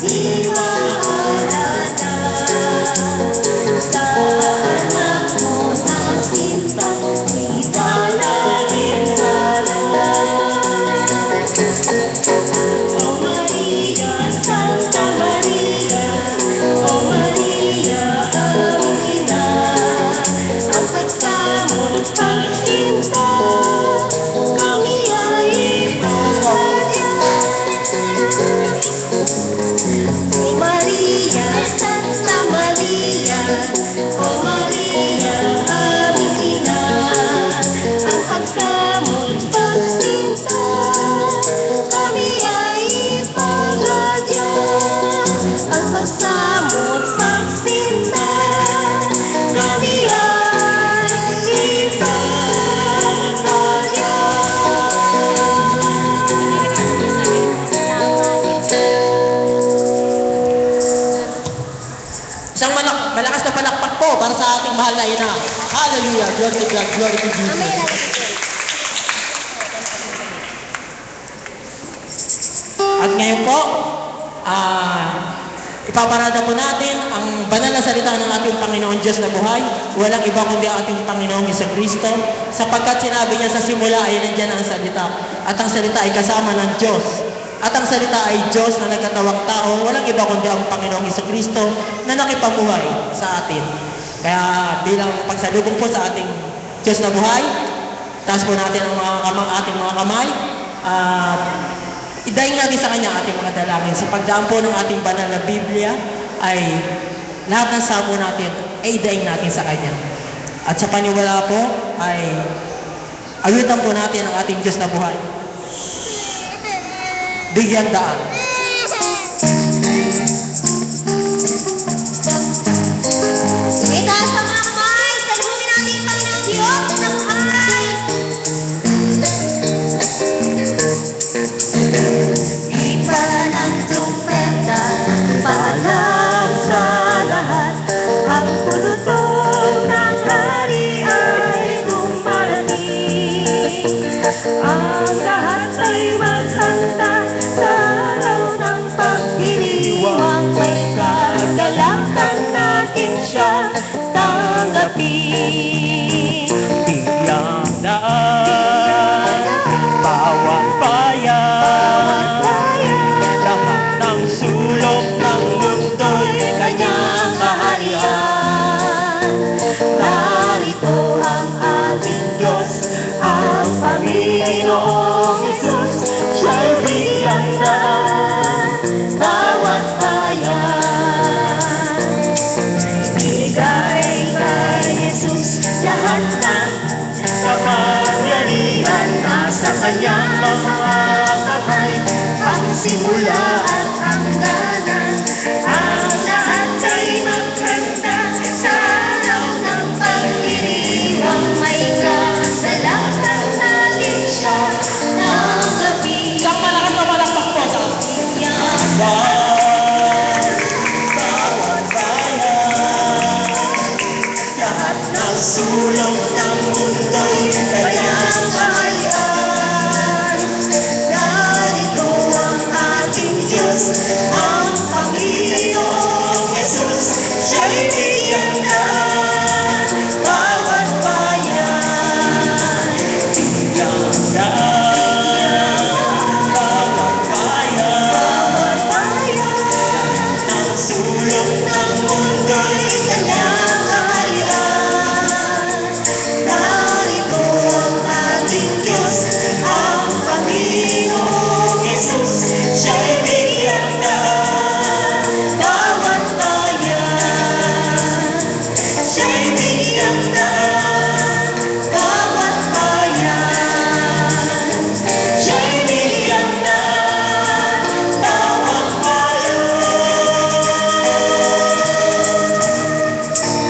di maalala sa anak mo na sinta, idalangin natin. O Maria, Santa Maria, O Maria, ang ina, ang pagsamot pagsinta, kami ay ipapadya. O Maria, Santa Maria, O Maria, aming ina, ang pagsamot pagsinta, kami ay ipapadya. Ang pagsamot pagsinta, kami ay ipapadya. Isang malakas na palakpak po para sa ating mahal na ina. Hallelujah! Glory to God, glory to Jesus. At ngayon po, ipaparada po natin ang banal na salita ng ating Panginoon Diyos na buhay. Walang iba kundi ang ating Panginoong Jesucristo, sapagkat sinabi niya sa simula ay nandiyan ang salita, at ang salita ay kasama ng Diyos. At ang salita ay Diyos na nagkatawang tao, walang iba kundi ang Panginoong Jesucristo na nakipamuhay sa atin. Kaya bilang pagsalubong po sa ating Diyos na buhay, taas po natin ang ating mga kamay, idaing natin sa Kanya ating mga dalangin. Sa pagdaan po ng ating banal na Biblia, ay lahat ng sabo natin ay idaing natin sa Kanya. At sa paniwala po, ay awitan po natin ang ating Diyos na buhay. Bigyan daan. Sige, taas ang mga kamay. Salubungin natin ang Panginoong Diyos na buhay. Iba ng trumpeta, paalam sa lahat. Ang pulutong ng hari ay dumarating. Ang lahat ay maghanda sa araw ng pagdiriwang. May kagalakan natin siya tanggapin. Bigyan daan, bawat bayan, lahat ng sulok ng mundo'y Kanyang kaharian. Narito ang ating Diyos, ang Panginoong Jesus. Siya'y bigyan daan, bawat bayan. Ibigay kay Jesus lahat ng kapangyarihan. Nasa Kanyang mga kamay ang simula at hangganan. Ang lahat ay maghanda sa araw ng pagdiriwang. May kasalanan natin siya tanggapin. isang malakas na palakpak po sa Bigyan bawat bayan, lahat ng sulok ng mundo'y Kanyang kaharian. Narito ang ating Diyos, ang Panginoong Jesus. Siya'y bigyan daan, bawat bayan. bigyan daan, bawat bayan, Bawat bayan, ng sulok ng mundo'y Kanyang kaharian. Narito ang ating Diyos, ang Panginoong Jesus. Siya'y bigyan daan, bawat bayan. Siya'y bigyan daan, bawat bayan. Siya'y bigyan daan, bawat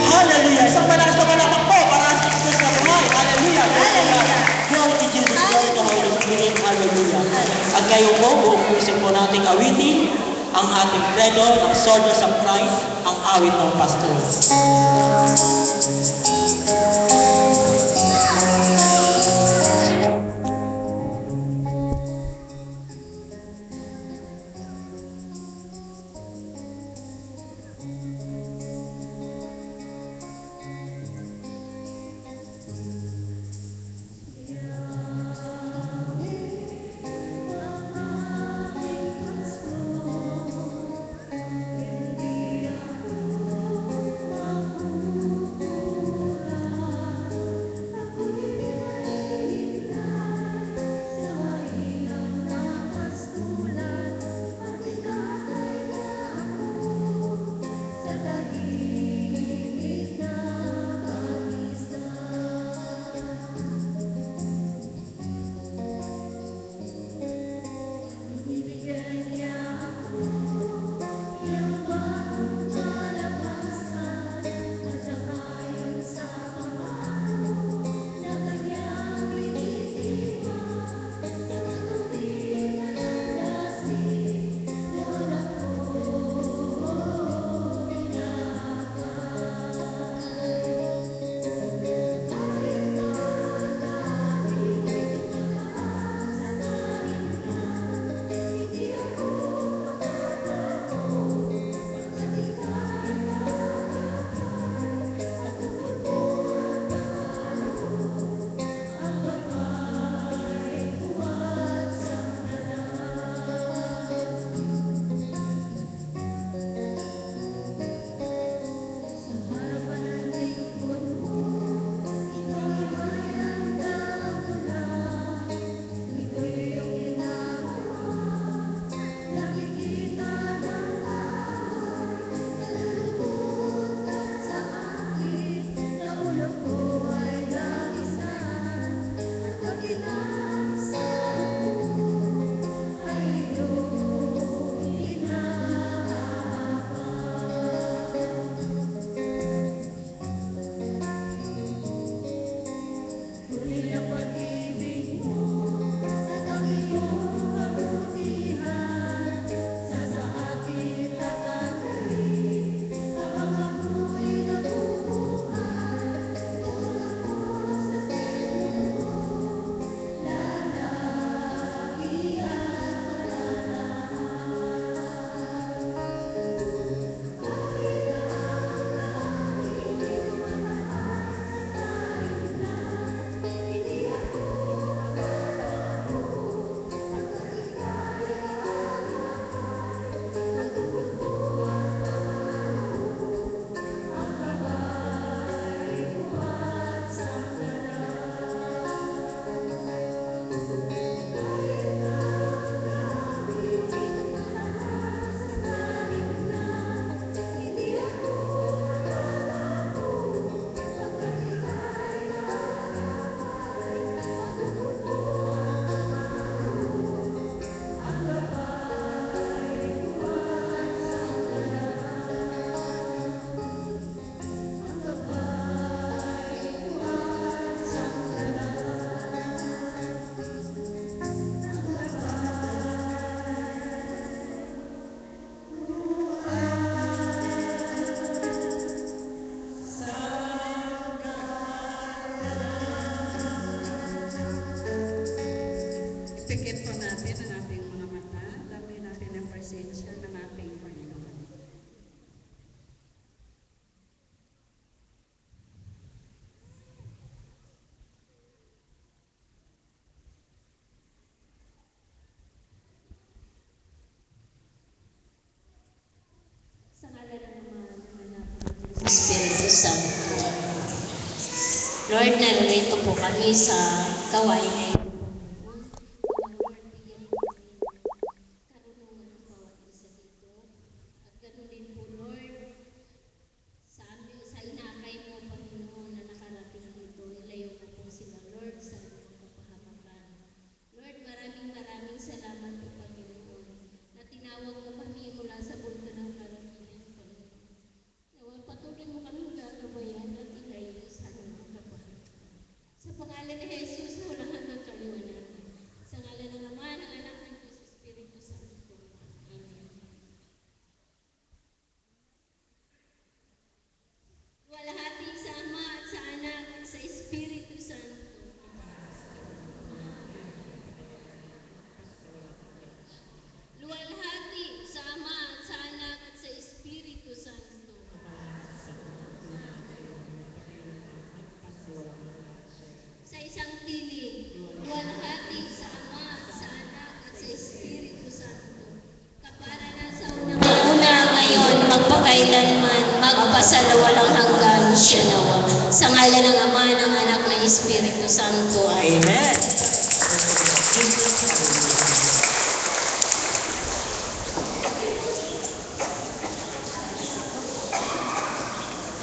Hallelujah! Isang malakas na palakpak po para sa Diyos na buhay. Hallelujah! Hallelujah! Glory to Jesus, glory to Holy Spirit. Hallelujah! At kayo po, buong puso po nating awitin ang ating credo ng Soldiers of Christ, ang awit ng pastor. presensya ng ating Panginoon. Sa ngala ng Ama, ng Anak, ng Espiritu Santo. Lord, narito po kami sa gawain na ito. Lord, bigyan mo kami ng karunungan ng bawat isa dito. At ganoon din po, Lord, sa amin, sa inakay mo, Panginoon, na nakarating dito, ilayo mo po sila, Lord, sa aming kapahamakan. Lord, maraming salamat po, Panginoon, na tinawag mo kami mula sa bulto ng karamihan, Panginoon. Nawal patuloy mo kami gagabayan at ilayo sa aming kapahamakan. Sa pangalan ni Jesus na walang hanggang kaliwanagan. Sa ngalan ng Ama, ng Anak, ng Diyos, Espiritu Santo. Amen. Luwalhati sa Ama at sa Anak at sa Espiritu Santo. Luwalhati sa Ama at sa Anak at sa Espiritu Santo. Sa isang tinig, luwalhati sa Ama at sa Anak at sa Espiritu Santo. Kapara na sa unang-una ngayon, magpakailanman, magpasalawalang hanggan siya nawa. Sa ngalan ng Ama, ng Anak, ng Espiritu Santo. Amen. Amen.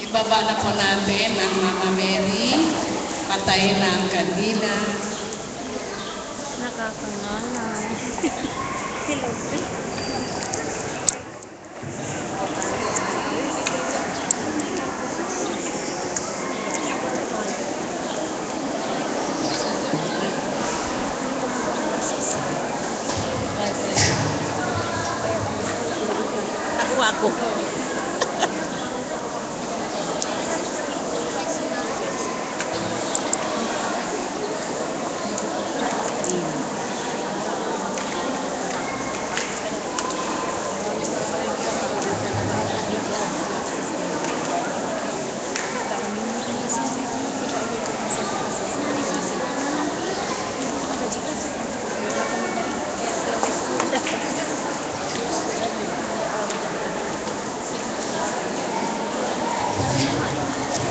Ibaba na po natin ang Mama Mary. Patayin na ang kandila. Nakakanganay. Hello. Ako.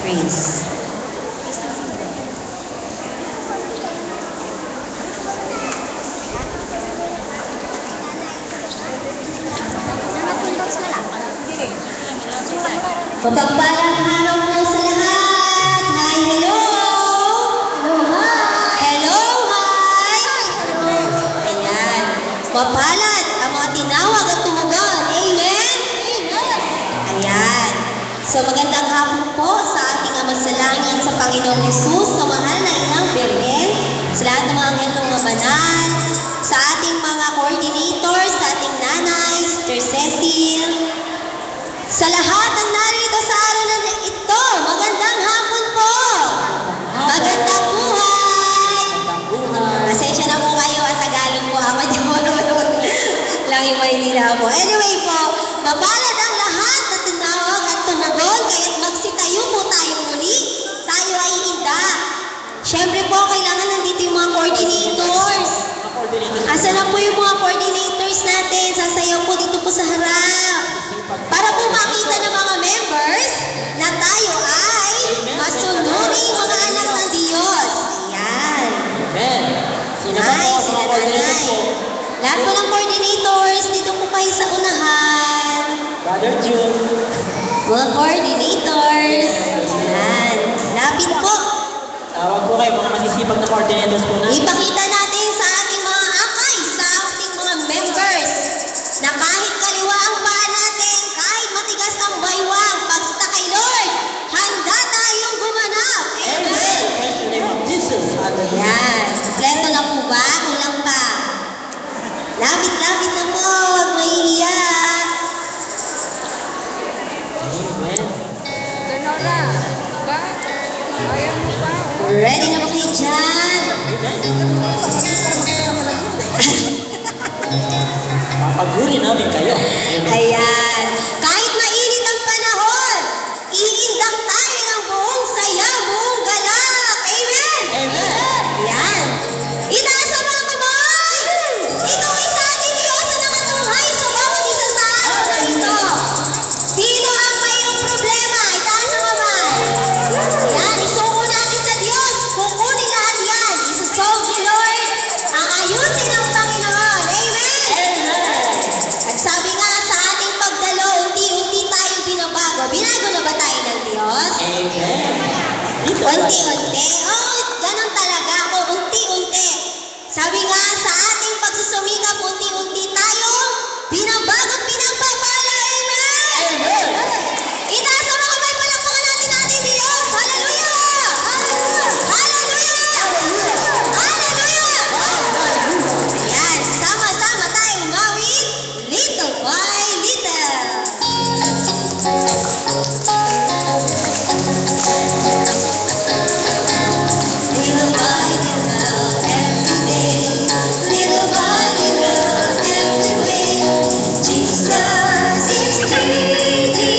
Praise. Mapagpalang araw po sa lahat. Hi, hello! Hello, hi! Hello, hi! Ayan. Mapalad ang mga tinawag at tumugon. Amen? Ayan. So magandang hapon po sa ating Ama sa Langit, sa Panginoon Jesus, sa mahal na Inang Birhen, sa lahat ng mga anghel ng mga banal, sa ating mga coordinators, sa ating nanay, Sister Cecil, sa lahat ng narito sa araw na ito, magandang hapon po! Magandang buhay! Pasensya na po kayo at Tagalog po ako, di mo lang yung Maynila po. Anyway po, mapalad ang lahat na tinawag at tumugon, kaya't magsitayo po tayo muli. Tayo ay handa. Siyempre po, kailangan nandito yung mga coordinators. Asa na po yung mga coordinators natin? Sasayaw po dito po sa harap. Para po makita ng mga members na tayo ay masunuring mga anak ng Diyos. Ayan. Amen. Sino ba po Ay, ang sila mga coordinators nanay. po? Lahat po ng coordinators, dito po kayo sa unahan. Brother June. Mga coordinators. Ayan. Lapit po. Tawag po kayo, mga masisipag na coordinators po natin. Ipakita natin sa ating mga akay, sa ating mga members, na kahit kaliwa ang paa natin, kahit matigas ang baywang, basta kay Lord, handa tayong gumanap. Amen. Amen. Praise the name of Jesus. Hallelujah. Yan. Kompleto na po ba? Kulang pa. Lapit-lapit na po. Huwag mahihiya. Amen. Ganora, ba? Ayaw mo ba? Ready na po kayo dyan. Amen. kayo. Ayan. Kahit mainit ang panahon, iindak tayo ng buong saya, buong galak. Amen? Amen. Ayan. Itaas ang mga kamay. Ikaw ay sa ating Diyos na nakatunghay sa bawat isa sa araw na ito. Sino ang mayroong problema? Itaas ang kamay. Ayan. Isuko natin sa Diyos. Kukunin lahat yan. Isusolve ni Lord. Aayusin ng Panginoon. Amen? At sabi nga sa ating pagdalo, unti-unti tayong binabago. Binago na ba tayo ng Diyos? Amen. Unti-unti. Oo, ganun talaga ako. Unti-unti. Sabi nga sa ating pagsusumikap, unti-unti tayo